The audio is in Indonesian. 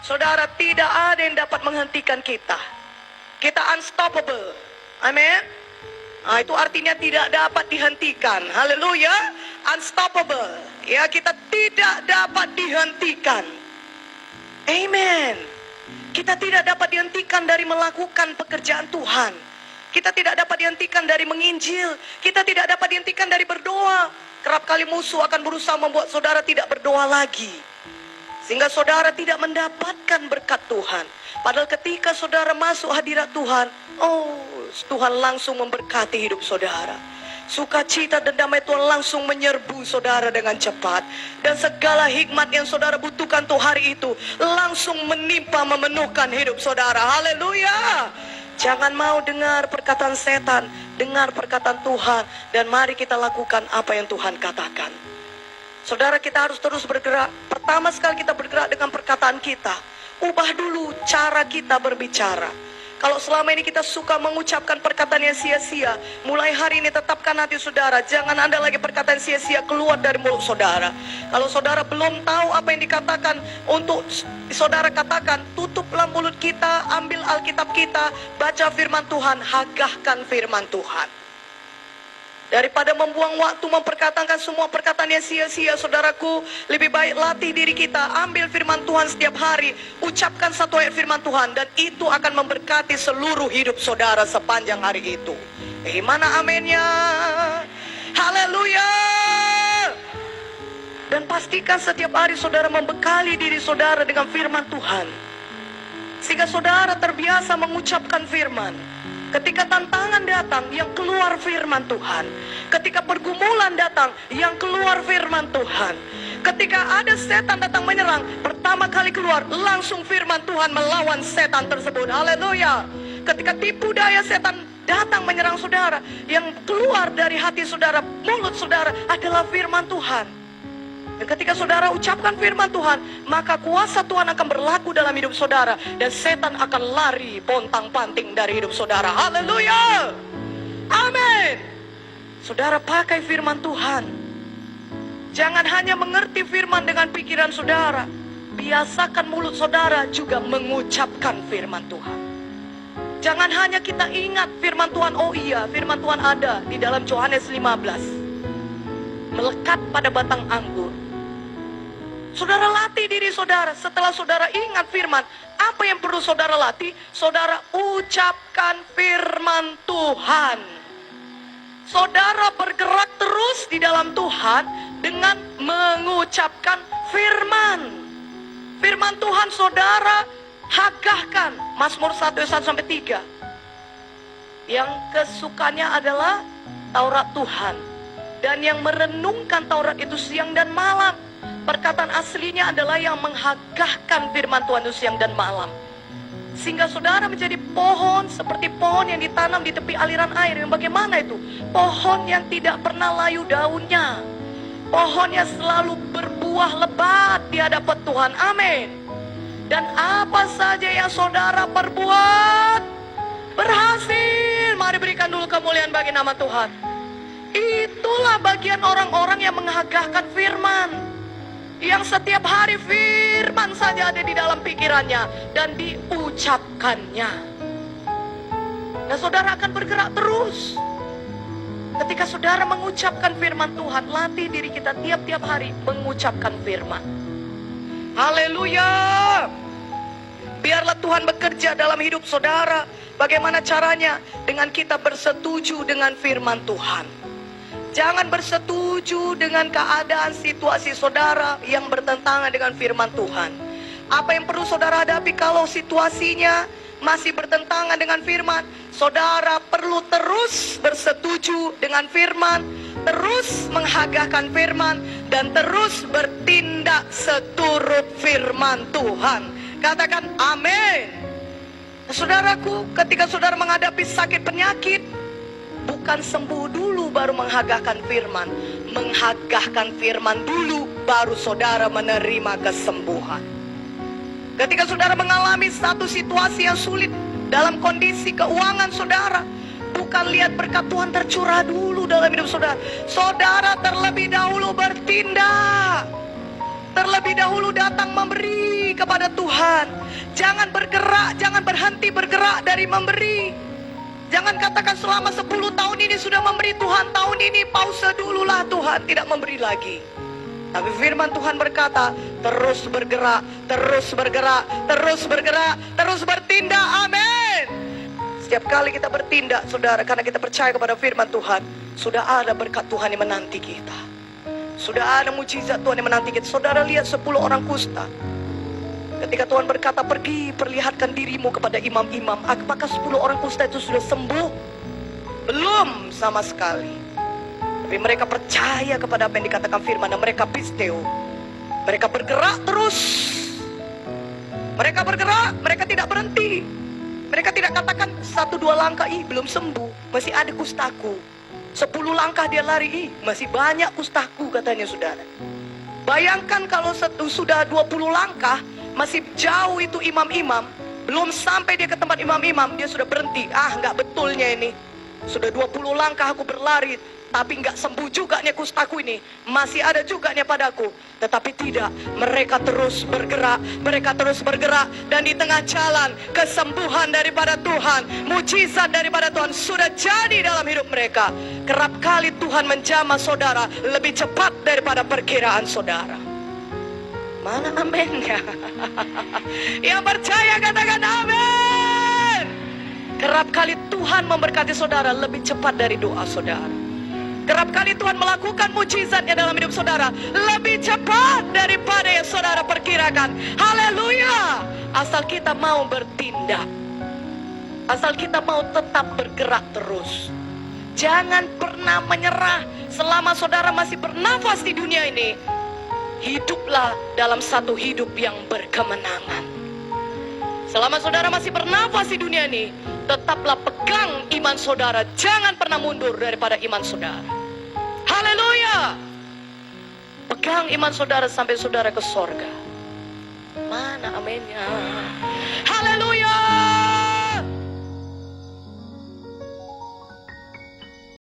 Saudara, tidak ada yang dapat menghentikan kita. Kita unstoppable. Amin. Itu artinya tidak dapat dihentikan. Haleluya. Unstoppable. Ya, kita tidak dapat dihentikan. Amen. Kita tidak dapat dihentikan dari melakukan pekerjaan Tuhan. Kita tidak dapat dihentikan dari menginjil. Kita tidak dapat dihentikan dari berdoa. Kerap kali musuh akan berusaha membuat saudara tidak berdoa lagi, sehingga saudara tidak mendapatkan berkat Tuhan. Padahal ketika saudara masuk hadirat Tuhan, Tuhan langsung memberkati hidup saudara. Sukacita dan damai Tuhan langsung menyerbu saudara dengan cepat. Dan segala hikmat yang saudara butuhkan tuh hari itu langsung menimpa, memenuhkan hidup saudara. Haleluya. Jangan mau dengar perkataan setan, dengar perkataan Tuhan. Dan mari kita lakukan apa yang Tuhan katakan. Saudara, kita harus terus bergerak. Pertama sekali kita bergerak dengan perkataan kita. Ubah dulu cara kita berbicara. Kalau selama ini kita suka mengucapkan perkataan yang sia-sia, mulai hari ini tetapkan hati saudara. Jangan ada lagi perkataan sia-sia keluar dari mulut saudara. Kalau saudara belum tahu apa yang dikatakan untuk saudara katakan, tutuplah mulut kita, ambil Alkitab kita, baca firman Tuhan, hagahkan firman Tuhan. Daripada membuang waktu memperkatakan semua perkataan yang sia-sia, saudaraku, lebih baik latih diri kita, ambil firman Tuhan setiap hari, ucapkan satu ayat firman Tuhan, dan itu akan memberkati seluruh hidup saudara sepanjang hari itu. Gimana aminnya? Haleluya! Dan pastikan setiap hari saudara membekali diri saudara dengan firman Tuhan, sehingga saudara terbiasa mengucapkan firman. Ketika tantangan datang, yang keluar firman Tuhan. Ketika pergumulan datang, yang keluar firman Tuhan. Ketika ada setan datang menyerang, pertama kali keluar, langsung firman Tuhan melawan setan tersebut. Haleluya. Ketika tipu daya setan datang menyerang saudara, yang keluar dari hati saudara, mulut saudara adalah firman Tuhan. Dan ketika saudara ucapkan firman Tuhan, maka kuasa Tuhan akan berlaku dalam hidup saudara. Dan setan akan lari pontang-panting dari hidup saudara. Haleluya. Amin. Saudara, pakai firman Tuhan. Jangan hanya mengerti firman dengan pikiran saudara. Biasakan mulut saudara juga mengucapkan firman Tuhan. Jangan hanya kita ingat firman Tuhan. Oh iya, firman Tuhan ada di dalam Yohanes 15. Melekat pada batang anggur. Saudara latih diri saudara. Setelah saudara ingat firman, apa yang perlu saudara latih? Saudara ucapkan firman Tuhan. Saudara bergerak terus di dalam Tuhan dengan mengucapkan firman. Firman Tuhan saudara hagahkan. Mazmur 1:1-3. Yang kesukaannya adalah Taurat Tuhan. Dan yang merenungkan Taurat itu siang dan malam. Perkataan aslinya adalah yang menghagahkan firman Tuhan itu siang dan malam. Sehingga saudara menjadi pohon seperti pohon yang ditanam di tepi aliran air. Yang bagaimana itu? Pohon yang tidak pernah layu daunnya. Pohon yang selalu berbuah lebat di hadapan Tuhan. Amin. Dan apa saja yang saudara perbuat berhasil. Mari berikan dulu kemuliaan bagi nama Tuhan. Itulah bagian orang-orang yang menghagahkan firman. Yang setiap hari firman saja ada di dalam pikirannya dan diucapkannya. Dan saudara akan bergerak terus. Ketika saudara mengucapkan firman Tuhan, latih diri kita tiap-tiap hari mengucapkan firman. Haleluya. Biarlah Tuhan bekerja dalam hidup saudara. Bagaimana caranya? Dengan kita bersetuju dengan firman Tuhan. Jangan bersetuju dengan keadaan situasi saudara yang bertentangan dengan firman Tuhan. Apa yang perlu saudara hadapi kalau situasinya masih bertentangan dengan firman? Saudara perlu terus bersetuju dengan firman, terus menghagahkan firman, dan terus bertindak seturut firman Tuhan. Katakan amin. Saudaraku, ketika saudara menghadapi sakit penyakit, bukan sembuh dulu baru menghagahkan firman. Menghagahkan firman dulu baru saudara menerima kesembuhan. Ketika saudara mengalami satu situasi yang sulit dalam kondisi keuangan saudara, bukan lihat berkat Tuhan tercurah dulu dalam hidup saudara. Saudara terlebih dahulu bertindak. Terlebih dahulu datang memberi. beri kepada Tuhan. Jangan bergerak, jangan berhenti bergerak dari memberi. Jangan katakan selama 10 tahun ini sudah memberi Tuhan, tahun ini pause dululah, Tuhan tidak memberi lagi. Tapi firman Tuhan berkata, terus bergerak, terus bergerak, terus bergerak, terus bertindak. Amin. Setiap kali kita bertindak, saudara, karena kita percaya kepada firman Tuhan, sudah ada berkat Tuhan yang menanti kita. Sudah ada mujizat Tuhan yang menanti kita. Saudara lihat 10 orang kusta. Ketika Tuhan berkata, pergi perlihatkan dirimu kepada imam-imam. Apakah 10 orang kusta itu sudah sembuh? Belum sama sekali. Tapi mereka percaya kepada apa yang dikatakan firman. Dan mereka pisteo. Mereka bergerak terus. Mereka bergerak, mereka tidak berhenti. Mereka tidak katakan 1-2 langkah, belum sembuh, masih ada kustaku. 10 langkah dia lari, masih banyak kustaku, katanya saudara. Bayangkan kalau sudah 20 langkah, masih jauh itu imam-imam, belum sampai dia ke tempat imam-imam, dia sudah berhenti. Nggak betulnya ini. Sudah 20 langkah aku berlari, tapi nggak sembuh juga nih kustaku ini. Masih ada juga nih padaku. Tetapi tidak, mereka terus bergerak, mereka terus bergerak. Dan di tengah jalan, kesembuhan daripada Tuhan, mujizat daripada Tuhan sudah jadi dalam hidup mereka. Kerap kali Tuhan menjamah saudara lebih cepat daripada perkiraan saudara. Mana amennya? Yang percaya katakan amin. Kerap kali Tuhan memberkati saudara lebih cepat dari doa saudara. Kerap kali Tuhan melakukan mujizatnya dalam hidup saudara lebih cepat daripada yang saudara perkirakan. Haleluya. Asal kita mau bertindak, asal kita mau tetap bergerak terus. Jangan pernah menyerah. Selama saudara masih bernafas di dunia ini, hiduplah dalam satu hidup yang berkemenangan. Selama saudara masih bernafas di dunia ini, tetaplah pegang iman saudara. Jangan pernah mundur daripada iman saudara. Haleluya. Pegang iman saudara sampai saudara ke sorga. Mana aminnya? Haleluya.